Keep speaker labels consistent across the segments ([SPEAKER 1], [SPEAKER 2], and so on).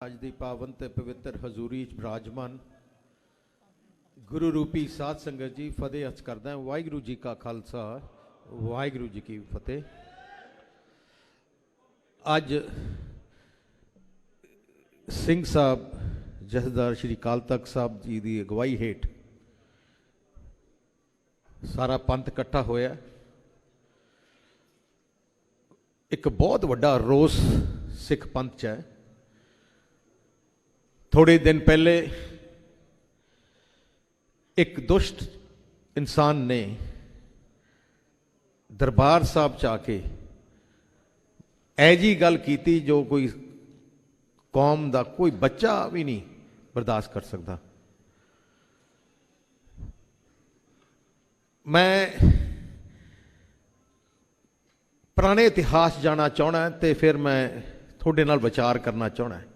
[SPEAKER 1] ਅੱਜ ਦੀ ਪਾਵਨ ਤੇ ਪਵਿੱਤਰ ਹਜ਼ੂਰੀ ਚ ਬਿਰਾਜਮਾਨ ਗੁਰੂ ਰੂਪੀ ਸਾਧ ਸੰਗਤ ਜੀ ਫਤਿਹ ਅਰਜ਼ ਕਰਦਾ ਹਾਂ। ਵਾਹਿਗੁਰੂ ਜੀ ਕਾ ਖਾਲਸਾ ਵਾਹਿਗੁਰੂ ਜੀ ਕੀ ਫਤਿਹ। ਅੱਜ ਸਿੰਘ ਸਾਹਿਬ ਜਥੇਦਾਰ ਸ਼੍ਰੀ ਅਕਾਲ ਤਖਤ ਸਾਹਿਬ ਜੀ ਦੀ ਅਗਵਾਈ ਹੇਠ ਸਾਰਾ ਪੰਥ ਇਕੱਠਾ ਹੋਇਆ। ਇੱਕ ਬਹੁਤ ਵੱਡਾ ਰੋਸ ਸਿੱਖ ਪੰਥ 'ਚ ਹੈ। थोड़े दिन पहले एक दुष्ट इंसान ने दरबार साहब च आके ऐजी गल की जो कोई कौम का कोई बच्चा भी नहीं बर्दाश्त कर सकता। मैं पुराने इतिहास जाना चाहना है तो फिर मैं थोड़े नाल विचार करना चाहना है।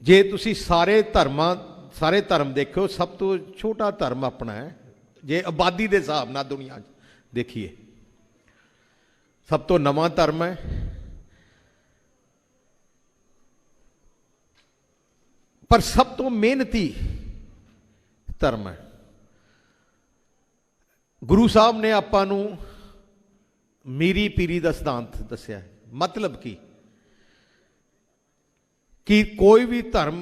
[SPEAKER 1] जे तुसी सारे धर्म देखो, सब तो छोटा धर्म अपना है जे आबादी के हिसाब नाल दुनिया देखिए, सब तो नवा धर्म है। पर सब तो मेहनती धर्म है। गुरु साहब ने आपां नूं मीरी पीरी का सिद्धांत दस्या। मतलब कि कोई भी धर्म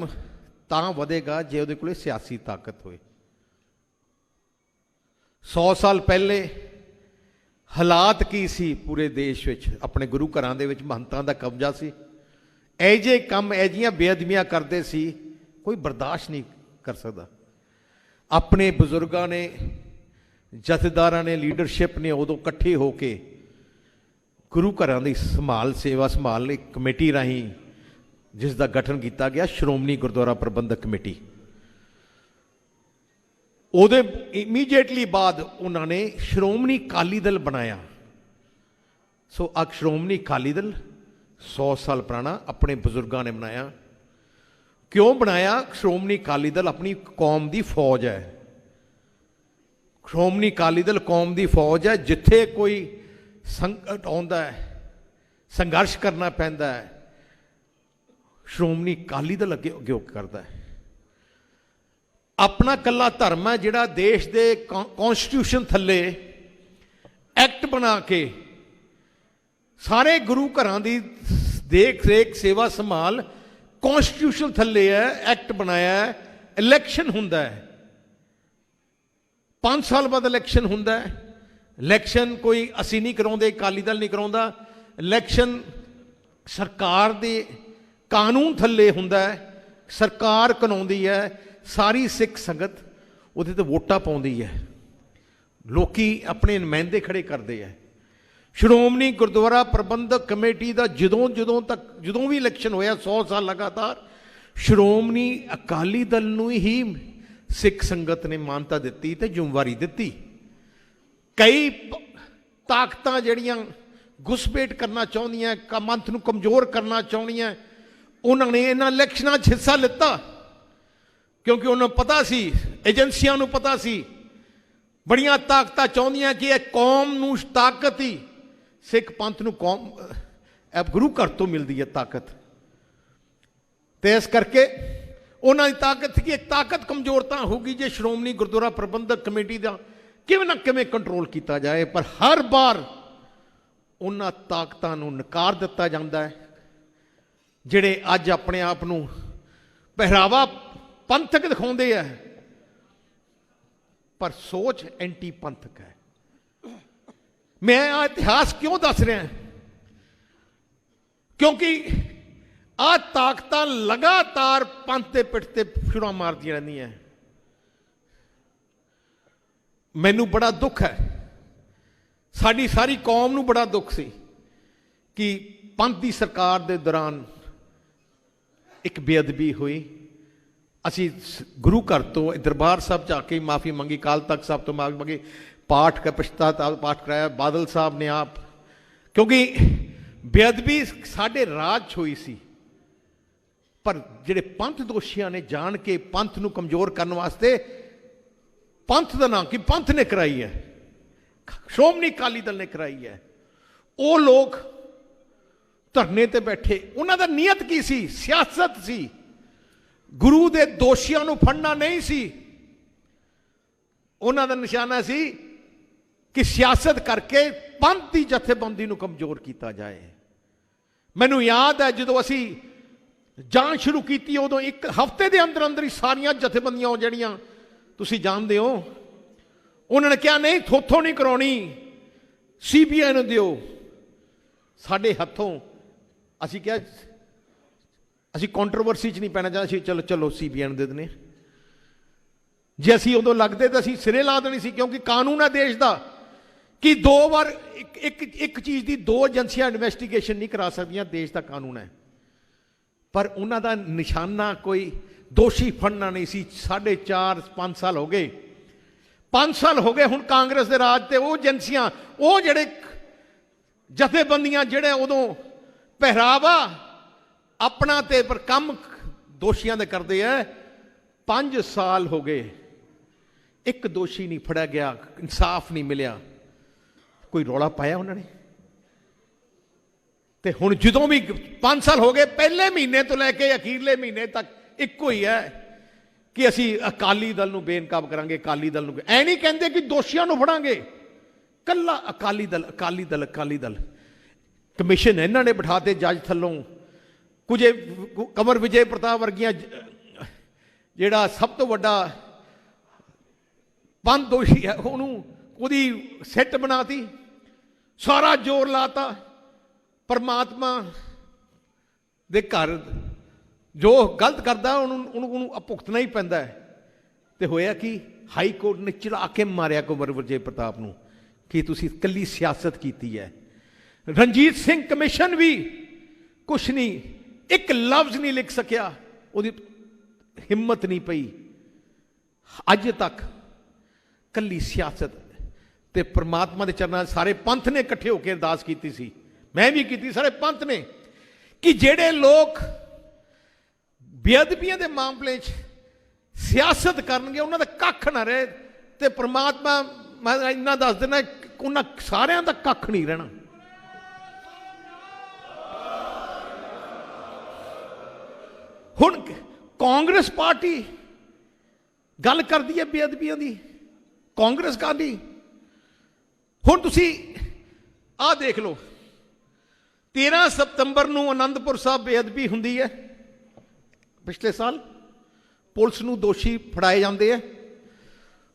[SPEAKER 1] तां वधेगा जे उहदे कोले सियासी ताकत होए। 100 साल पहले हालात की सी पूरे देश विच, अपने गुरु घरां दे विच महंतां दा कब्जा सी। ऐजे काम ऐजियां बेअदबियां करते सी, कोई बर्दाश्त नहीं कर सकता। अपने बजुर्गां ने, जथेदारां ने, लीडरशिप ने उदों इकट्ठे होके गुरु घरां दी संभाल सेवा संभाल लई कमेटी राहीं जिसका गठन किया गया श्रोमणी गुरुद्वारा प्रबंधक कमेटी। उहदे इमीडिएटली बाद उन्होंने श्रोमणी अकाली दल बनाया। सो अब श्रोमणी अकाली दल 100 साल पुराना अपने बजुर्गों ने बनाया। क्यों बनाया? श्रोमणी अकाली दल अपनी कौम की फौज है। श्रोमणी अकाली दल कौम की फौज है। जिथे कोई संकट आता है, संघर्ष करना पैंदा है, श्रोमणी अकाली दल अगे अगे करता है। अपना कला धर्म है जिहड़ा देश के कॉन्स्टिट्यूशन थले एक्ट बना के सारे गुरु घरां दी देख रेख सेवा संभाल कॉन्स्टिट्यूशन थले है, एक्ट बनाया है। इलैक्शन हुंदा है, 5 साल बाद इलैक्शन हुंदा है। इलैक्शन कोई असी नहीं कराउंदे, अकाली दल नहीं कराउंदा। इलैक्शन सरकार दे कानून थले हुंदा है, सरकार कराउंदी है। सारी सिख संगत उहदे ते वोटां पाउंदी है, लोकी अपने नुमाइंदे खड़े करते हैं। श्रोमणी गुरुद्वारा प्रबंधक कमेटी का जदों भी इलैक्शन होया 100 साल लगातार श्रोमणी अकाली दल नूं ही सिख संगत ने मानता दित्ती ते जिम्मेवारी दित्ती। कई ताकतां जिहड़ियां घुसपैठ करना चाहुंदियां, पंथ नूं कमज़ोर करना चाहुंदियां, उन्होंने इन्हां इलैक्शनां च हिस्सा लिता क्योंकि उन्होंने पता सी, एजेंसियां नूं पता सी, बड़ियां ताकतां चाहुंदियां कि यह कौम नूं ताकत ही सिख पंथ नूं कौम गुरु घर तो मिलती है ताकत। तो इस करके उन्होंने ताकत की ताकत कमजोर तां होगी जे श्रोमणी गुरुद्वारा प्रबंधक कमेटी का किवें ना किवें कंट्रोल किया जाए। पर हर बार उन्हां ताकतां नूं नकार दिता जाता है जिहड़े अज अपने आप नूं पहरावा पंथक दिखाउंदे है, पर सोच एंटी पंथक है। मैं आ इतिहास क्यों दस रहा? क्योंकि आ ताकतां लगातार पंथ के पिठ ते छुरा मारदियां रहिंदियां। मैनू बड़ा दुख है, साडी सारी कौम नूं बड़ा दुख सी कि पंथ की सरकार के दौरान एक बेअदबी हुई। असी गुरु घर तो दरबार साहब जाके माफ़ी मंगी, अकाल तख्त साहब तो माफ़ी मंगी, पाठ का पछतावा पाठ कराया बादल साहब ने आप, क्योंकि बेअदबी साढ़े राज हुई सी। पर जिहड़े पंथ दोषियां ने जान के पंथ नूं कमज़ोर करने वास्ते पंथ का नाम कि पंथ ने कराई है, श्रोमणी अकाली दल ने कराई है। वो लोग ਧਰਨੇ ਤੇ ਬੈਠੇ, ਉਹਨਾਂ ਦਾ ਨੀਅਤ ਕੀ ਸੀ? ਸਿਆਸਤ ਸੀ। ਗੁਰੂ ਦੇ ਦੋਸ਼ੀਆਂ ਨੂੰ ਫੜਨਾ ਨਹੀਂ ਸੀ। ਉਹਨਾਂ ਦਾ ਨਿਸ਼ਾਨਾ ਸੀ ਕਿ ਸਿਆਸਤ ਕਰਕੇ ਪੰਥ ਦੀ ਜਥੇਬੰਦੀ ਨੂੰ ਕਮਜ਼ੋਰ ਕੀਤਾ ਜਾਏ। ਮੈਨੂੰ ਯਾਦ ਹੈ ਜਦੋਂ ਅਸੀਂ ਜਾਂਚ ਸ਼ੁਰੂ ਕੀਤੀ, ਉਦੋਂ ਇੱਕ ਹਫ਼ਤੇ ਦੇ ਅੰਦਰ ਅੰਦਰ ਹੀ ਸਾਰੀਆਂ ਜਥੇਬੰਦੀਆਂ ਜਿਹੜੀਆਂ ਤੁਸੀਂ ਜਾਣਦੇ ਹੋ, ਉਹਨਾਂ ਨੇ ਕਿਹਾ ਨਹੀਂ ਥੋਥੋਂ ਨਹੀਂ ਕਰਾਉਣੀ, CBI ਨੂੰ ਦਿਓ। ਸਾਡੇ ਹੱਥੋਂ ਅਸੀਂ ਕਿਹਾ ਅਸੀਂ ਕੰਟਰੋਵਰਸੀ 'ਚ ਨਹੀਂ ਪੈਣਾ ਚਾਹੁੰਦੇ, ਅਸੀਂ ਚਲੋ ਚਲੋ CBI ਨੂੰ ਦੇ ਦਿੰਦੇ। ਜੇ ਅਸੀਂ ਉਦੋਂ ਲੱਗਦੇ ਤਾਂ ਅਸੀਂ ਸਿਰੇ ਲਾ ਦੇਣੀ ਸੀ, ਕਿਉਂਕਿ ਕਾਨੂੰਨ ਹੈ ਦੇਸ਼ ਦਾ ਕਿ 2 ਵਾਰ ਇੱਕ ਚੀਜ਼ ਦੀ 2 ਏਜੰਸੀਆਂ ਇਨਵੈਸਟੀਗੇਸ਼ਨ ਨਹੀਂ ਕਰਾ ਸਕਦੀਆਂ, ਦੇਸ਼ ਦਾ ਕਾਨੂੰਨ ਹੈ। ਪਰ ਉਹਨਾਂ ਦਾ ਨਿਸ਼ਾਨਾ ਕੋਈ ਦੋਸ਼ੀ ਫੜਨਾ ਨਹੀਂ ਸੀ। 4.5 ਸਾਲ ਹੋ ਗਏ, 5 ਸਾਲ ਹੋ ਗਏ ਹੁਣ ਕਾਂਗਰਸ ਦੇ ਰਾਜ ਤੇ। ਉਹ ਏਜੰਸੀਆਂ, ਉਹ ਜਿਹੜੇ ਜਥੇਬੰਦੀਆਂ ਜਿਹੜੇ ਉਦੋਂ ਪਹਿਰਾਵਾ ਆਪਣਾ ਤੇ ਪਰ ਕੰਮ ਦੋਸ਼ੀਆਂ ਦੇ ਕਰਦੇ ਆ, 5 ਸਾਲ ਹੋ ਗਏ ਇੱਕ ਦੋਸ਼ੀ ਨਹੀਂ ਫੜਿਆ ਗਿਆ, ਇਨਸਾਫ ਨਹੀਂ ਮਿਲਿਆ। ਕੋਈ ਰੌਲਾ ਪਾਇਆ ਉਹਨਾਂ ਨੇ? ਤੇ ਹੁਣ ਜਦੋਂ ਵੀ 5 ਸਾਲ ਹੋ ਗਏ, ਪਹਿਲੇ ਮਹੀਨੇ ਤੋਂ ਲੈ ਕੇ ਅਖੀਰਲੇ ਮਹੀਨੇ ਤੱਕ ਇੱਕੋ ਹੀ ਹੈ ਕਿ ਅਸੀਂ ਅਕਾਲੀ ਦਲ ਨੂੰ ਬੇਨਕਾਬ ਕਰਾਂਗੇ, ਅਕਾਲੀ ਦਲ ਨੂੰ। ਐ ਨਹੀਂ ਕਹਿੰਦੇ ਕਿ ਦੋਸ਼ੀਆਂ ਨੂੰ ਫੜਾਂਗੇ, ਕੱਲਾ ਅਕਾਲੀ ਦਲ, ਅਕਾਲੀ ਦਲ, ਅਕਾਲੀ ਦਲ। ਕਮਿਸ਼ਨ ਇਹਨਾਂ ਨੇ ਬਿਠਾਤੇ ਜੱਜ ਥੱਲੋਂ, ਕੁਝ ਕੰਵਰ ਵਿਜੇ ਪ੍ਰਤਾਪ ਵਰਗੀਆਂ ਜਿਹੜਾ ਸਭ ਤੋਂ ਵੱਡਾ ਪੰਥ ਦੋਸ਼ੀ ਹੈ, ਉਹਦੀ ਸਿੱਟ ਬਣਾਤੀ, ਸਾਰਾ ਜ਼ੋਰ ਲਾਤਾ। ਪਰਮਾਤਮਾ ਦੇ ਘਰ ਜੋ ਗਲਤ ਕਰਦਾ ਉਹਨੂੰ ਭੁਗਤਣਾ ਹੀ ਪੈਂਦਾ ਹੈ। ਤੇ ਹੋਇਆ ਕਿ ਹਾਈ ਕੋਰਟ ਨੇ ਚੜਾ ਕੇ ਮਾਰਿਆ ਕੰਵਰ ਵਿਜੇ ਪ੍ਰਤਾਪ ਨੂੰ ਕਿ ਤੁਸੀਂ ਇਕੱਲੀ ਸਿਆਸਤ ਕੀਤੀ ਹੈ। ਰਣਜੀਤ ਸਿੰਘ ਕਮਿਸ਼ਨ ਵੀ ਕੁਛ ਨਹੀਂ, ਇੱਕ ਲਫ਼ਜ਼ ਨਹੀਂ ਲਿਖ ਸਕਿਆ, ਉਹਦੀ ਹਿੰਮਤ ਨਹੀਂ ਪਈ। ਅੱਜ ਤੱਕ ਕੱਲੀ ਸਿਆਸਤ। ਤੇ ਪ੍ਰਮਾਤਮਾ ਦੇ ਚਰਨਾਂ ਸਾਰੇ ਪੰਥ ਨੇ ਇਕੱਠੇ ਹੋ ਕੇ ਅਰਦਾਸ ਕੀਤੀ ਸੀ, ਮੈਂ ਵੀ ਕੀਤੀ, ਸਾਰੇ ਪੰਥ ਨੇ, ਕਿ ਜਿਹੜੇ ਲੋਕ ਬੇਅਦਬੀਆਂ ਦੇ ਮਾਮਲੇ 'ਚ ਸਿਆਸਤ ਕਰਨਗੇ ਉਹਨਾਂ ਦਾ ਕੱਖ ਨਾ ਰਹੇ। ਤੇ ਪ੍ਰਮਾਤਮਾ, ਮੈਂ ਇੰਨਾ ਦੱਸ ਦੇਣਾ, ਉਹਨਾਂ ਸਾਰਿਆਂ ਦਾ ਕੱਖ ਨਹੀਂ ਰਹਿਣਾ। ਹੁਣ ਕਾਂਗਰਸ ਪਾਰਟੀ ਗੱਲ ਕਰਦੀ ਹੈ ਬੇਅਦਬੀਆਂ ਦੀ, ਕਾਂਗਰਸ ਕਾਦੀ। ਹੁਣ ਤੁਸੀਂ ਆਹ ਦੇਖ ਲਓ, 13 ਸਤੰਬਰ ਨੂੰ ਅਨੰਦਪੁਰ ਸਾਹਿਬ ਬੇਅਦਬੀ ਹੁੰਦੀ ਹੈ। ਪਿਛਲੇ ਸਾਲ ਪੁਲਿਸ ਨੂੰ ਦੋਸ਼ੀ ਫੜਾਏ ਜਾਂਦੇ ਆ,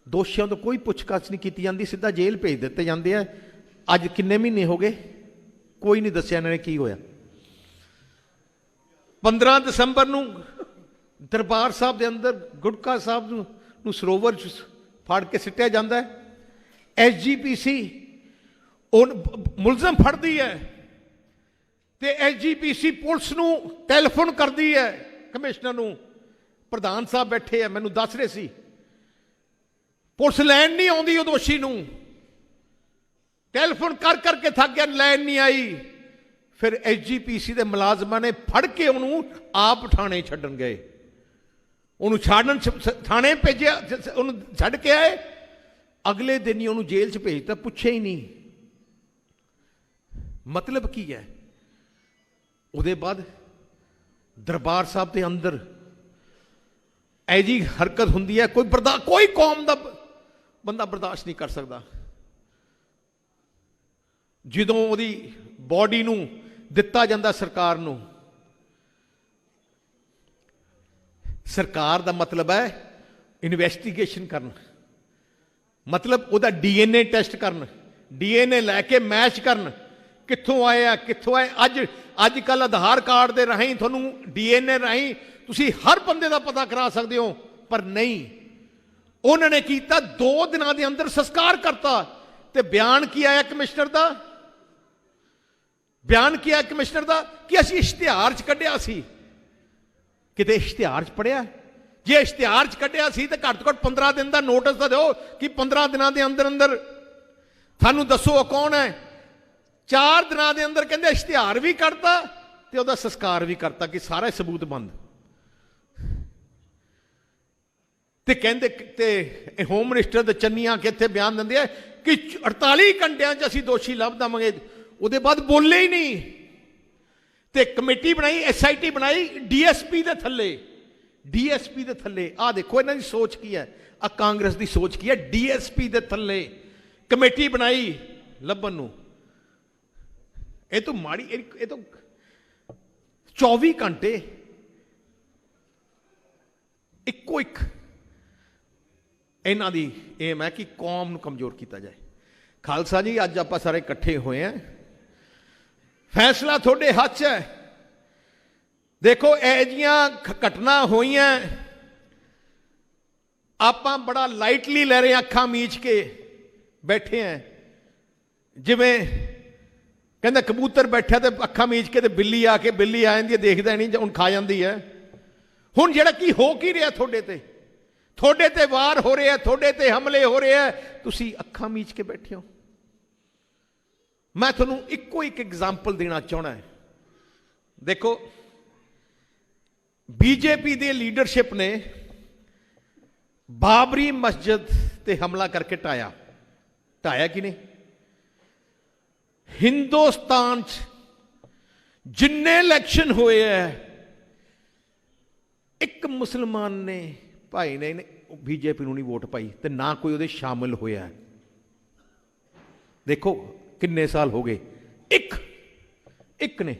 [SPEAKER 1] ਦੋਸ਼ੀਆਂ ਤੋਂ ਕੋਈ ਪੁੱਛਗਿੱਛ ਨਹੀਂ ਕੀਤੀ ਜਾਂਦੀ, ਸਿੱਧਾ ਜੇਲ੍ਹ ਭੇਜ ਦਿੱਤੇ ਜਾਂਦੇ ਆ। ਅੱਜ ਕਿੰਨੇ ਮਹੀਨੇ ਹੋ ਗਏ, ਕੋਈ ਨਹੀਂ ਦੱਸਿਆ ਇਹਨਾਂ ਨੇ ਕੀ ਹੋਇਆ। 15 ਦਸੰਬਰ ਨੂੰ ਦਰਬਾਰ ਸਾਹਿਬ ਦੇ ਅੰਦਰ ਗੁਟਕਾ ਸਾਹਿਬ ਨੂੰ ਸਰੋਵਰ 'ਚ ਫੜ ਕੇ ਸਿੱਟਿਆ ਜਾਂਦਾ ਹੈ। SGPC ਉਹ ਮੁਲਜ਼ਮ ਫੜਦੀ ਹੈ ਤੇ SGPC ਪੁਲਿਸ ਨੂੰ ਟੈਲੀਫੋਨ ਕਰਦੀ ਹੈ, ਕਮਿਸ਼ਨਰ ਨੂੰ। ਪ੍ਰਧਾਨ ਸਾਹਿਬ ਬੈਠੇ ਆ, ਮੈਨੂੰ ਦੱਸ ਰਹੇ ਸੀ, ਪੁਲਿਸ ਲੈਣ ਨਹੀਂ ਆਉਂਦੀ ਉਹ ਦੋਸ਼ੀ ਨੂੰ, ਟੈਲੀਫੋਨ ਕਰ ਕਰਕੇ ਥੱਕ ਗਿਆ, ਲੈਣ ਨਹੀਂ ਆਈ। ਫਿਰ SGPC ਦੇ ਮੁਲਾਜ਼ਮਾਂ ਨੇ ਫੜ ਕੇ ਉਹਨੂੰ ਆਪ ਥਾਣੇ ਛੱਡਣ ਗਏ, ਉਹਨੂੰ ਛੱਡਣ ਥਾਣੇ ਭੇਜਿਆ, ਉਹਨੂੰ ਛੱਡ ਕੇ ਆਏ, ਅਗਲੇ ਦਿਨ ਹੀ ਉਹਨੂੰ ਜੇਲ੍ਹ 'ਚ ਭੇਜਤਾ, ਪੁੱਛਿਆ ਹੀ ਨਹੀਂ। ਮਤਲਬ ਕੀ ਹੈ? ਉਹਦੇ ਬਾਅਦ ਦਰਬਾਰ ਸਾਹਿਬ ਦੇ ਅੰਦਰ ਐਜੀ ਹਰਕਤ ਹੁੰਦੀ ਹੈ, ਕੋਈ ਕੌਮ ਦਾ ਬੰਦਾ ਬਰਦਾਸ਼ਤ ਨਹੀਂ ਕਰ ਸਕਦਾ। ਜਦੋਂ ਉਹਦੀ ਬੋਡੀ ਨੂੰ ਦਿੱਤਾ ਜਾਂਦਾ ਸਰਕਾਰ ਨੂੰ, ਸਰਕਾਰ ਦਾ ਮਤਲਬ ਹੈ ਇਨਵੈਸਟੀਗੇਸ਼ਨ ਕਰਨ, ਮਤਲਬ ਉਹਦਾ DNA ਟੈਸਟ ਕਰਨ, DNA ਲੈ ਕੇ ਮੈਚ ਕਰਨ, ਕਿੱਥੋਂ ਆਏ ਆ ਕਿੱਥੋਂ ਆਏ। ਅੱਜ ਕੱਲ ਆਧਾਰ ਕਾਰਡ ਦੇ ਰਾਹੀਂ ਤੁਹਾਨੂੰ DNA ਰਾਹੀਂ ਤੁਸੀਂ ਹਰ ਬੰਦੇ ਦਾ ਪਤਾ ਕਰਾ ਸਕਦੇ ਹੋ, ਪਰ ਨਹੀਂ, ਉਹਨਾਂ ਨੇ ਕੀਤਾ 2 ਦਿਨਾਂ ਦੇ ਅੰਦਰ ਸੰਸਕਾਰ ਕਰਤਾ। ਤੇ ਬਿਆਨ ਕੀ ਆਇਆ ਕਮਿਸ਼ਨਰ ਦਾ? ਬਿਆਨ ਕੀ ਆਇਆ ਕਮਿਸ਼ਨਰ ਦਾ ਕਿ ਅਸੀਂ ਇਸ਼ਤਿਹਾਰ 'ਚ ਕੱਢਿਆ ਸੀ। ਕਿਤੇ ਇਸ਼ਤਿਹਾਰ 'ਚ ਪੜਿਆ? ਜੇ ਇਸ਼ਤਿਹਾਰ 'ਚ ਕੱਢਿਆ ਸੀ ਤਾਂ ਘੱਟ ਤੋਂ ਘੱਟ 15 ਦਿਨ ਦਾ ਨੋਟਿਸ ਤਾਂ ਦਿਓ ਕਿ 15 ਦਿਨਾਂ ਦੇ ਅੰਦਰ ਅੰਦਰ ਤੁਹਾਨੂੰ ਦੱਸੋ ਉਹ ਕੌਣ ਹੈ। 4 ਦਿਨਾਂ ਦੇ ਅੰਦਰ ਕਹਿੰਦੇ ਇਸ਼ਤਿਹਾਰ ਵੀ ਕੱਢਤਾ ਤੇ ਉਹਦਾ ਸੰਸਕਾਰ ਵੀ ਕਰਤਾ ਕਿ ਸਾਰੇ ਸਬੂਤ ਬੰਦ। ਤੇ ਕਹਿੰਦੇ ਤੇ ਹੋਮ ਮਿਨਿਸਟਰ ਦੇ ਚੰਨੀਆਂ ਕਿ ਇੱਥੇ ਬਿਆਨ ਦਿੰਦੇ ਆ ਕਿ 48 ਘੰਟਿਆਂ 'ਚ ਅਸੀਂ ਦੋਸ਼ੀ ਲੱਭ ਦਵਾਂਗੇ। ਉਹਦੇ ਬਾਅਦ ਬੋਲੇ ਹੀ ਨਹੀਂ। ਤੇ ਕਮੇਟੀ ਬਣਾਈ, SIT ਬਣਾਈ DSP ਦੇ ਥੱਲੇ, DSP ਦੇ ਥੱਲੇ। ਆਹ ਦੇਖੋ ਇਹਨਾਂ ਦੀ ਸੋਚ ਕੀ ਹੈ, ਆ ਕਾਂਗਰਸ ਦੀ ਸੋਚ ਕੀ ਹੈ। DSP ਦੇ ਥੱਲੇ ਕਮੇਟੀ ਬਣਾਈ ਲੱਭਣ ਨੂੰ। ਇਹ ਤੋਂ ਮਾੜੀ, ਇਹ ਤੋਂ 24 ਘੰਟੇ ਇੱਕੋ ਇੱਕ ਇਹਨਾਂ ਦੀ ਏਮ ਹੈ ਕਿ ਕੌਮ ਨੂੰ ਕਮਜ਼ੋਰ ਕੀਤਾ ਜਾਏ। ਖਾਲਸਾ ਜੀ, ਅੱਜ ਆਪਾਂ ਸਾਰੇ ਇਕੱਠੇ ਹੋਏ ਹਾਂ, ਫੈਸਲਾ ਤੁਹਾਡੇ ਹੱਥ 'ਚ ਹੈ। ਦੇਖੋ ਇਹ ਜਿਹੀਆਂ ਘਟਨਾ ਹੋਈਆਂ, ਆਪਾਂ ਬੜਾ ਲਾਈਟਲੀ ਲੈ ਰਹੇ, ਅੱਖਾਂ ਮੀਚ ਕੇ ਬੈਠੇ ਹਾਂ। ਜਿਵੇਂ ਕਹਿੰਦਾ ਕਬੂਤਰ ਬੈਠਾ ਤੇ ਅੱਖਾਂ ਮੀਚ ਕੇ, ਤੇ ਬਿੱਲੀ ਆ ਜਾਂਦੀ ਹੈ, ਦੇਖਦਾ ਨਹੀਂ, ਹੁਣ ਖਾ ਜਾਂਦੀ ਹੈ। ਹੁਣ ਜਿਹੜਾ ਕੀ ਹੋ ਕੀ ਰਿਹਾ ਤੁਹਾਡੇ ਤੇ ਵਾਰ ਹੋ ਰਹੇ ਆ, ਤੁਹਾਡੇ ਤੇ ਹਮਲੇ ਹੋ ਰਹੇ ਆ, ਤੁਸੀਂ ਅੱਖਾਂ ਮੀਚ ਕੇ ਬੈਠੇ ਹੋ। ਮੈਂ ਤੁਹਾਨੂੰ ਇੱਕੋ ਇੱਕ ਐਗਜ਼ਾਮਪਲ ਦੇਣਾ ਚਾਹਣਾ ਹੈ। ਦੇਖੋ BJP ਦੀ ਲੀਡਰਸ਼ਿਪ ਨੇ ਬਾਬਰੀ ਮਸਜਿਦ ਤੇ ਹਮਲਾ ਕਰਕੇ ਢਾਇਆ ਕਿ ਨਹੀਂ? ਹਿੰਦੁਸਤਾਨ 'ਚ ਜਿੰਨੇ ਇਲੈਕਸ਼ਨ ਹੋਏ ਹੈ, ਇੱਕ ਮੁਸਲਮਾਨ ਨੇ ਭਾਈ ਨੇ BJP ਨੂੰ ਨਹੀਂ ਵੋਟ ਪਾਈ, ਤੇ ਨਾ ਕੋਈ ਉਹਦੇ ਸ਼ਾਮਿਲ ਹੋਇਆ। ਦੇਖੋ ਕਿੰਨੇ ਸਾਲ ਹੋ ਗਏ, ਇੱਕ ਨੇ।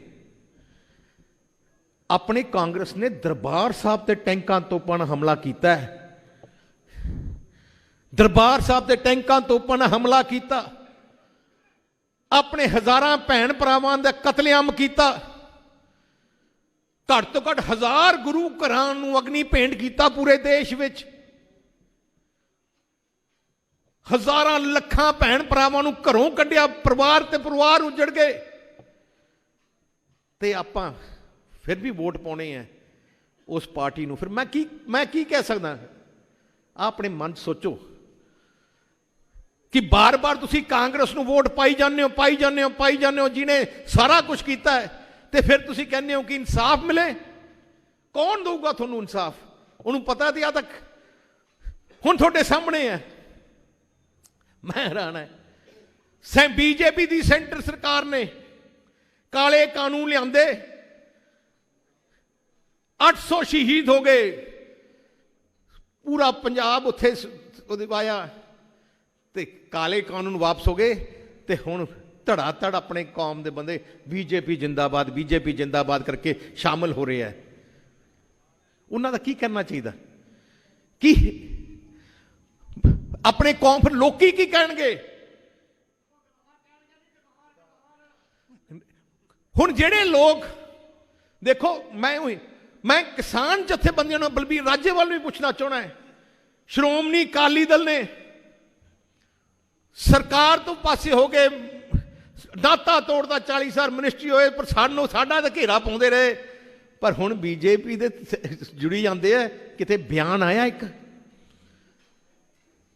[SPEAKER 1] ਆਪਣੇ ਕਾਂਗਰਸ ਨੇ ਦਰਬਾਰ ਸਾਹਿਬ ਤੇ ਟੈਂਕਾਂ ਤੋਪਾਂ ਨਾਲ ਹਮਲਾ ਕੀਤਾ ਹੈ, ਦਰਬਾਰ ਸਾਹਿਬ ਤੇ ਟੈਂਕਾਂ ਤੋਪਾਂ ਨਾਲ ਹਮਲਾ ਕੀਤਾ, ਆਪਣੇ ਹਜ਼ਾਰਾਂ ਭੈਣ ਭਰਾਵਾਂ ਦਾ ਕਤਲੇਆਮ ਕੀਤਾ, ਘੱਟ ਤੋਂ ਘੱਟ 1000 ਗੁਰੂ ਘਰਾਂ ਨੂੰ ਅਗਨੀ ਭੇਂਟ ਕੀਤਾ ਪੂਰੇ ਦੇਸ਼ ਵਿੱਚ, ਹਜ਼ਾਰਾਂ ਲੱਖਾਂ ਭੈਣ ਭਰਾਵਾਂ ਨੂੰ ਘਰੋਂ ਕੱਢਿਆ, ਪਰਿਵਾਰ ਉੱਜੜ ਗਏ। ਤੇ ਆਪਾਂ ਫਿਰ ਵੀ ਵੋਟ ਪਾਉਣੇ ਆ ਉਸ ਪਾਰਟੀ ਨੂੰ। ਫਿਰ ਮੈਂ ਕੀ ਕਹਿ ਸਕਦਾ? ਆਪਣੇ ਮਨ 'ਚ ਸੋਚੋ ਕਿ ਬਾਰ-ਬਾਰ ਤੁਸੀਂ ਕਾਂਗਰਸ ਨੂੰ ਵੋਟ ਪਾਈ ਜਾਂਦੇ ਹੋ, ਜਿਹਨੇ ਸਾਰਾ ਕੁਝ ਕੀਤਾ ਹੈ, ਤੇ ਫਿਰ ਤੁਸੀਂ ਕਹਿੰਦੇ ਹੋ ਕਿ ਇਨਸਾਫ ਮਿਲੇ। ਕੌਣ ਦਊਗਾ ਤੁਹਾਨੂੰ ਇਨਸਾਫ? ਉਹਨੂੰ ਪਤਾ ਤੇ ਆ ਤੱਕ ਹੁਣ ਤੁਹਾਡੇ ਸਾਹਮਣੇ ਹੈ। ਮੈਂ ਹੈਰਾਨ ਹੈ, BJP ਦੀ ਸੈਂਟਰ ਸਰਕਾਰ ਨੇ ਕਾਲੇ ਕਾਨੂੰਨ ਲਿਆਂਦੇ, 800 ਸ਼ਹੀਦ ਹੋ ਗਏ, ਪੂਰਾ ਪੰਜਾਬ ਉੱਥੇ ਉਹਦੇ ਆਇਆ, ਤੇ ਕਾਲੇ ਕਾਨੂੰਨ ਵਾਪਸ ਹੋ ਗਏ, ਤੇ ਹੁਣ ਧੜਾ ਧੜ ਆਪਣੇ ਕੌਮ ਦੇ ਬੰਦੇ BJP ਜਿੰਦਾਬਾਦ ਕਰਕੇ ਸ਼ਾਮਲ ਹੋ ਰਹੇ ਹੈ। ਉਹਨਾਂ ਦਾ ਕੀ ਕਰਨਾ ਚਾਹੀਦਾ? ਕੀ ਆਪਣੇ ਕੌਮ, ਫਿਰ ਲੋਕੀ ਕੀ ਕਹਿਣਗੇ? ਹੁਣ ਜਿਹੜੇ ਲੋਕ ਦੇਖੋ, ਮੈਂ ਕਿਸਾਨ ਜਥੇਬੰਦੀਆਂ ਨੂੰ, ਬਲਬੀਰ ਰਾਜੇਵਾਲ ਨੂੰ ਵੀ ਪੁੱਛਣਾ ਚਾਹਣਾ ਹੈ। ਸ਼੍ਰੋਮਣੀ ਅਕਾਲੀ ਦਲ ਨੇ ਸਰਕਾਰ ਤੋਂ ਪਾਸੇ ਹੋ ਕੇ ਨਾਤਾ ਤੋੜਦਾ, 40 ਸਾਲ ਮਿਨਿਸਟਰੀ ਹੋਏ, ਪਰ ਸਾਡਾ ਤਾਂ ਘੇਰਾ ਪਾਉਂਦੇ ਰਹੇ। ਪਰ ਹੁਣ BJP ਦੇ ਜੁੜੀ ਜਾਂਦੇ ਆ। ਕਿਤੇ ਬਿਆਨ ਆਇਆ ਇੱਕ?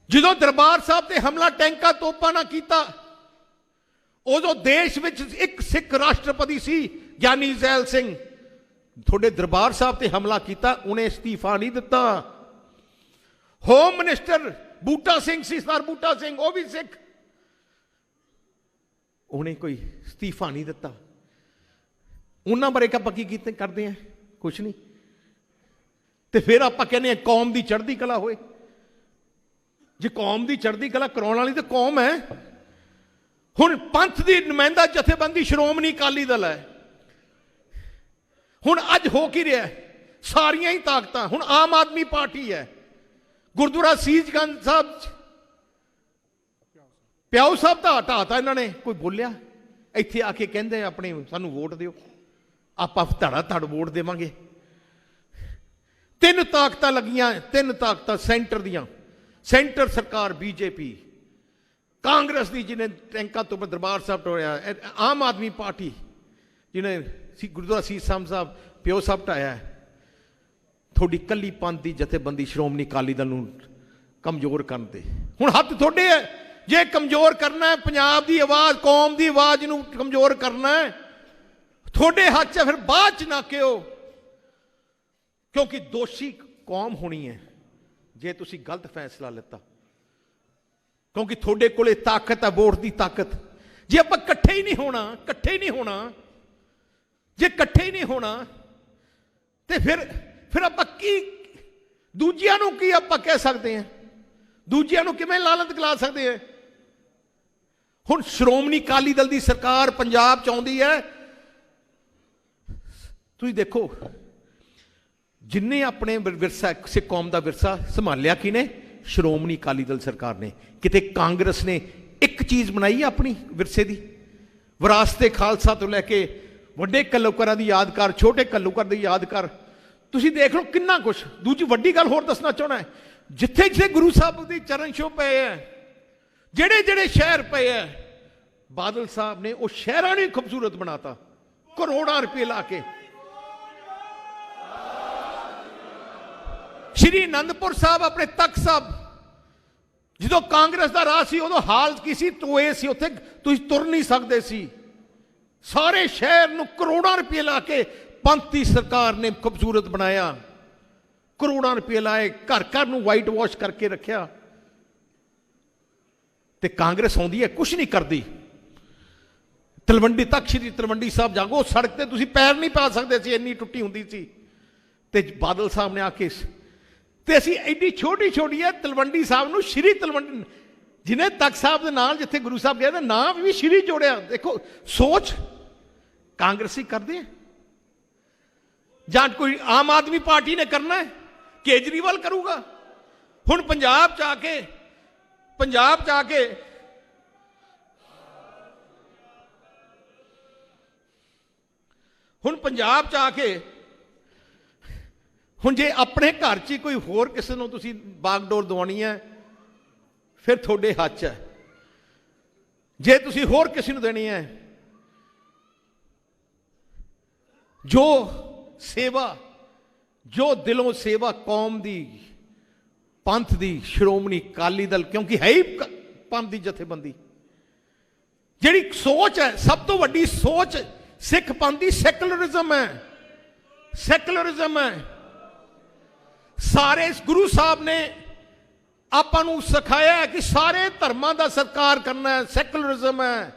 [SPEAKER 1] ਜਦੋਂ ਦਰਬਾਰ ਸਾਹਿਬ ਤੇ ਹਮਲਾ ਟੈਂਕਾਂ ਤੋਪਾਂ ਨਾਲ ਕੀਤਾ, ਉਦੋਂ ਦੇਸ਼ ਵਿੱਚ ਇੱਕ ਸਿੱਖ ਰਾਸ਼ਟਰਪਤੀ ਸੀ, ਗਿਆਨੀ ਜ਼ੈਲ ਸਿੰਘ। ਤੁਹਾਡੇ ਦਰਬਾਰ ਸਾਹਿਬ ਤੇ ਹਮਲਾ ਕੀਤਾ, ਉਹਨੇ ਅਸਤੀਫਾ ਨਹੀਂ ਦਿੱਤਾ। ਹੋਮ ਮਿਨਿਸਟਰ ਬੂਟਾ ਸਿੰਘ ਸੀ, ਸਰਦਾਰ ਬੂਟਾ ਸਿੰਘ, ਉਹ ਵੀ ਸਿੱਖ, ਉਹਨੇ ਕੋਈ ਅਸਤੀਫਾ ਨਹੀਂ ਦਿੱਤਾ। ਉਹਨਾਂ ਬਾਰੇ ਆਪਾਂ ਕੀ ਕਰਦੇ ਆ? ਕੁਛ ਨਹੀਂ। ਤੇ ਫਿਰ ਆਪਾਂ ਕਹਿੰਦੇ ਆ ਕੌਮ ਦੀ ਚੜ੍ਹਦੀ ਕਲਾ ਹੋਏ। ਜੇ ਕੌਮ ਦੀ ਚੜ੍ਹਦੀ ਕਲਾ ਕਰਾਉਣ ਵਾਲੀ ਤਾਂ ਕੌਮ ਹੈ। ਹੁਣ ਪੰਥ ਦੀ ਨੁਮਾਇੰਦਾ ਜਥੇਬੰਦੀ ਸ਼੍ਰੋਮਣੀ ਅਕਾਲੀ ਦਲ ਹੈ। ਹੁਣ ਅੱਜ ਹੋ ਕੀ ਰਿਹਾ? ਸਾਰੀਆਂ ਹੀ ਤਾਕਤਾਂ ਹੁਣ ਆਮ ਆਦਮੀ ਪਾਰਟੀ ਹੈ। ਗੁਰਦੁਆਰਾ ਸੀਸਗੰਜ ਸਾਹਿਬ ਪਿਆਉ ਸਾਹਿਬ ਦਾ ਢਾਤਾ ਇਹਨਾਂ ਨੇ। ਕੋਈ ਬੋਲਿਆ? ਇੱਥੇ ਆ ਕੇ ਕਹਿੰਦੇ ਆਪਣੇ ਸਾਨੂੰ ਵੋਟ ਦਿਓ, ਆਪਾਂ ਧੜਾ ਧੜ ਵੋਟ ਦੇਵਾਂਗੇ। 3 ਤਾਕਤਾਂ ਲੱਗੀਆਂ, 3 ਤਾਕਤਾਂ ਸੈਂਟਰ ਦੀਆਂ। ਸੈਂਟਰ ਸਰਕਾਰ BJP, ਕਾਂਗਰਸ ਦੀ ਜਿਹਨੇ ਟੈਂਕਾਂ ਤੋਂ ਦਰਬਾਰ ਸਾਹਿਬ ਟੋੜਿਆ, ਆਮ ਆਦਮੀ ਪਾਰਟੀ ਜਿਹਨੇ ਗੁਰਦੁਆਰਾ ਸੀਸਗੰਜ ਸਾਹਿਬ ਪਿਓ ਸਾਹਿਬ ਢਾਇਆ। ਤੁਹਾਡੀ ਕੱਲੀ ਪੰਥ ਦੀ ਜਥੇਬੰਦੀ ਸ਼੍ਰੋਮਣੀ ਅਕਾਲੀ ਦਲ ਨੂੰ ਕਮਜ਼ੋਰ ਕਰਨ ਤੇ ਹੁਣ ਹੱਥ ਤੁਹਾਡੇ ਹੈ। ਜੇ ਕਮਜ਼ੋਰ ਕਰਨਾ ਹੈ ਪੰਜਾਬ ਦੀ ਆਵਾਜ਼, ਕੌਮ ਦੀ ਆਵਾਜ਼ ਨੂੰ ਕਮਜ਼ੋਰ ਕਰਨਾ ਹੈ, ਤੁਹਾਡੇ ਹੱਥ 'ਚ। ਫਿਰ ਬਾਅਦ 'ਚ ਨਾ ਕਿਉਂ, ਕਿਉਂਕਿ ਦੋਸ਼ੀ ਕੌਮ ਹੋਣੀ ਹੈ ਜੇ ਤੁਸੀਂ ਗਲਤ ਫੈਸਲਾ ਲਿੱਤਾ। ਕਿਉਂਕਿ ਤੁਹਾਡੇ ਕੋਲੇ ਤਾਕਤ ਹੈ, ਵੋਟ ਦੀ ਤਾਕਤ। ਜੇ ਆਪਾਂ ਇਕੱਠੇ ਹੀ ਨਹੀਂ ਹੋਣਾ जे इकट्ठे ही नहीं होना तो फिर आप की दूजिਆਂ ਨੂੰ ਕੀ ਆਪਾਂ कह सकते हैं, दूजिਆਂ ਨੂੰ किवें लालत दिला सकते हैं। हुण श्रोमणी अकाली दल की सरकार पंजाब च आउंदी है, तुसीं देखो जिन्हें अपने विरसा सिख कौम का विरसा संभालिया किने, श्रोमणी अकाली दल सरकार ने। किते कांग्रेस ने एक चीज़ बनाई अपनी विरसे की, विरासत खालसा तो लैके वड्डे घल्लूघरां दी यादगार, छोटे घल्लूघर दी यादगार, तुसीं देख लो किन्ना कुछ। दूजी वड्डी गल होर दसना चाहना है, जिथे जिथे गुरु साहब की चरण छो पे है, जेड़े जेड़े शहर पे है, बादल साहब ने वो शहरां नूं खूबसूरत बनाता करोड़ां रुपये ला के। श्री आनंदपुर साहब अपने तख्त साहब जो कांग्रेस का राह सी उदों हाल की सी, टोए सी, उत्थे तुसीं तुर नहीं सकते सी। सारे शहर नूं करोड़ां रुपये ला के पंथ की सरकार ने खूबसूरत बनाया, करोड़ां रुपये लाए, घर घर नूं वाइट वॉश करके रखा। ते कांग्रेस आउंदी है कुछ नहीं करती। तलवंडी तक श्री तलवंडी साहब जागो, सड़क ते तुसीं पैर नहीं पा सकते सी, इन्नी टुट्टी हुंदी सी। ते बादल साहब ने आके ते असीं एडी छोटी छोटी है तलवंडी साहब नूं श्री तलवंडी, जिन्हें तख्त साहब के नाल जिथे गुरु साहब गए नाम भी श्री जोड़िया। देखो सोच कांग्रेसी करते हैं, जां कोई आम आदमी पार्टी ने करना है, केजरीवाल करूगा। हुण पंजाब च आके हुण पंजाब च आके हुण जे अपने घर च कोई होर किसी नूं तुसीं बागडोर दवानी है, फिर थोड़े हाथ च है। जे तुसीं होर किसी नूं देनी है, जो सेवा, जो दिलों सेवा कौम दी, पंथ दी, श्रोमणी अकाली दल क्योंकि है ही पंथ की जथेबंदी, जिहड़ी सोच है सब तो वड्डी सोच सिख पंथ की सैकुलरिज्म है, सैकुलरिज्म है। सारे गुरु साहब ने आपां नूं सिखाया है कि सारे धर्मां दा सत्कार करना है, सैकुलरिज्म है,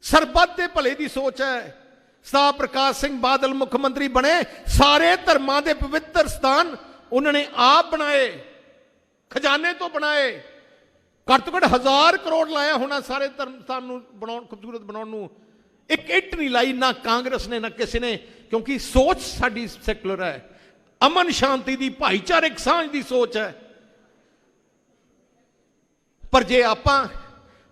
[SPEAKER 1] सरबत दे भले दी सोच है। सरदार प्रकाश सिंह बादल मुख्यमंत्री बने, सारे धर्मां दे पवित्र स्थान उन्होंने आप बनाए, खजाने तो बनाए, घट तो घट 1000 करोड़ लाया होना सारे धर्म स्थान बनाउण खूबसूरत बनाउण। एक इट नहीं लाई ना कांग्रेस ने ना किसी ने, क्योंकि सोच साडी सैकुलर है, अमन शांति की, भाईचारक सांझ की सोच है। पर जे आपां,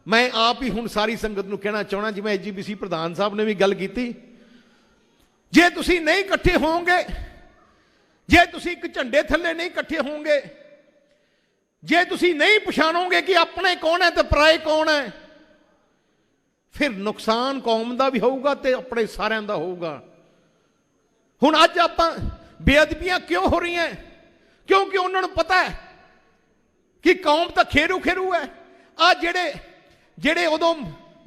[SPEAKER 1] मैं आप ही हुण सारी संगत नूं कहना चाहना, जिवें एजीपीसी प्रधान साहब ने भी गल की, जे तुसीं नहीं इकट्ठे होवोगे, जे तुसीं एक झंडे थल्ले नहीं इकट्ठे होवोगे, जे तुसीं नहीं पछाणोगे कि अपने कौन है तो पराए कौन है, फिर नुकसान कौम का भी होगा तो अपने सारिਆਂ ਦਾ होगा। हुण अज आपां बेअदबियां क्यों हो रही हैं? क्योंकि उन्होंने पता है कि कौम तो खेरू खेरू है। आ जेड़े जेड़े उदों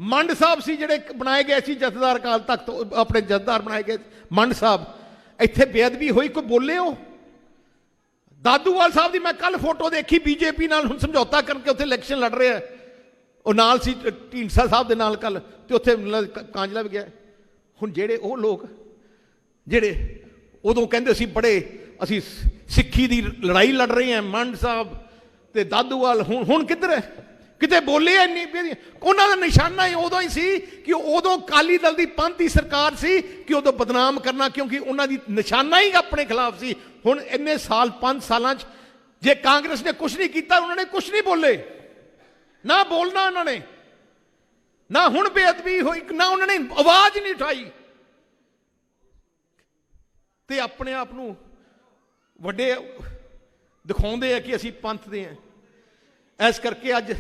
[SPEAKER 1] मंड साहब से जेड़े बनाए गए सी जथेदार अकाल तख्त, अपने जथेदार बनाए गए मंड साहब, इत्थे बेअदबी हुई कोई बोले हो? दादूवाल साहब की मैं कल फोटो देखी, बीजेपी नाल हुण समझौता करके उत्थे इलैक्शन लड़ रहे हैं, वो नाल सी ढींडसा साहब के नाल कल, तो उत्थे कांजला भी गया। हुण जेड़े वो लोग जेड़े उदों कहंदे सी बड़े असी सिक्खी की लड़ाई लड़ रहे हैं, मंड साहब ते दादूवाल, हुण किधर है? किते बोले इन्नी, उन्हों का निशाना ही उदों ही सी कि उदों अकाली दल की पंथ की सरकार सी कि उदों बदनाम करना, क्योंकि उन्होंने निशाना ही अपने खिलाफ सी। हुण इन्ने साल 5 साल जे कांग्रेस ने कुछ नहीं किया, उन्होंने कुछ नहीं बोले, ना बोलना उन्होंने, ना हुण बेअदबी हुई, ना उन्होंने आवाज नहीं उठाई, ते अपने आप नूं वड्डे दिखाउंदे हैं कि असीं पंथ दे हैं। इस करके अज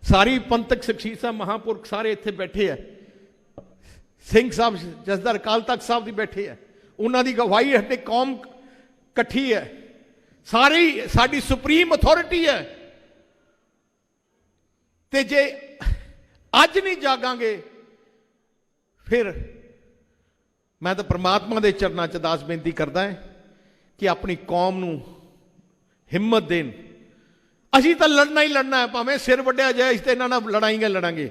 [SPEAKER 1] सारी पंथक शख्सियतां महापुरख सारे इत्थे बैठे है, सिंह साहब जसदार अकाल तख्त साहब भी बैठे है, उन्हां दी गवाही है, कौम इकट्ठी है, सारी साडी सुप्रीम अथॉरिटी है। ते जे अज नहीं जागांगे, फिर मैं तो परमात्मा के चरणों च अरदास बेनती करदा है कि अपनी कौम नूं हिम्मत देन। असीं तो लड़ना ही लड़ना है, भावें सिर वड्डिया जाए, इस इन्हां नाल लड़ाईआं लड़ांगे।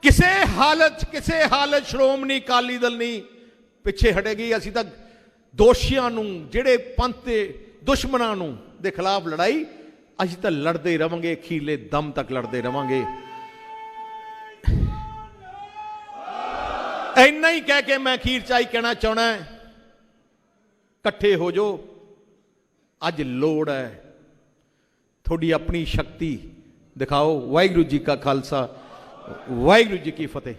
[SPEAKER 1] ਕਿਸੇ ਹਾਲਤ ਸ਼੍ਰੋਮਣੀ ਅਕਾਲੀ ਦਲ ਨਹੀਂ ਪਿੱਛੇ ਹਟੇਗੀ। ਅਸੀਂ ਤਾਂ ਦੋਸ਼ੀਆਂ ਨੂੰ, ਜਿਹੜੇ ਪੰਥ ਦੇ ਦੁਸ਼ਮਣਾਂ ਨੂੰ ਦੇ ਖਿਲਾਫ ਲੜਾਈ ਅਸੀਂ ਤਾਂ ਲੜਦੇ ਰਵਾਂਗੇ, ਅਖੀਰਲੇ ਦਮ ਤੱਕ ਲੜਦੇ ਰਵਾਂਗੇ। ਇੰਨਾ ਹੀ ਕਹਿ ਕੇ ਮੈਂ ਅਖੀਰ ਚ ਆਈ ਕਹਿਣਾ ਚਾਹਣਾ, ਇਕੱਠੇ ਹੋ ਜਾਓ। ਅੱਜ ਲੋੜ ਹੈ ਤੁਹਾਡੀ ਆਪਣੀ ਸ਼ਕਤੀ ਦਿਖਾਓ। ਵਾਹਿਗੁਰੂ ਜੀ ਕਾ ਖਾਲਸਾ, ਵਾਹਿਗੁਰੂ ਜੀ ਕੀ ਫਤਿਹ।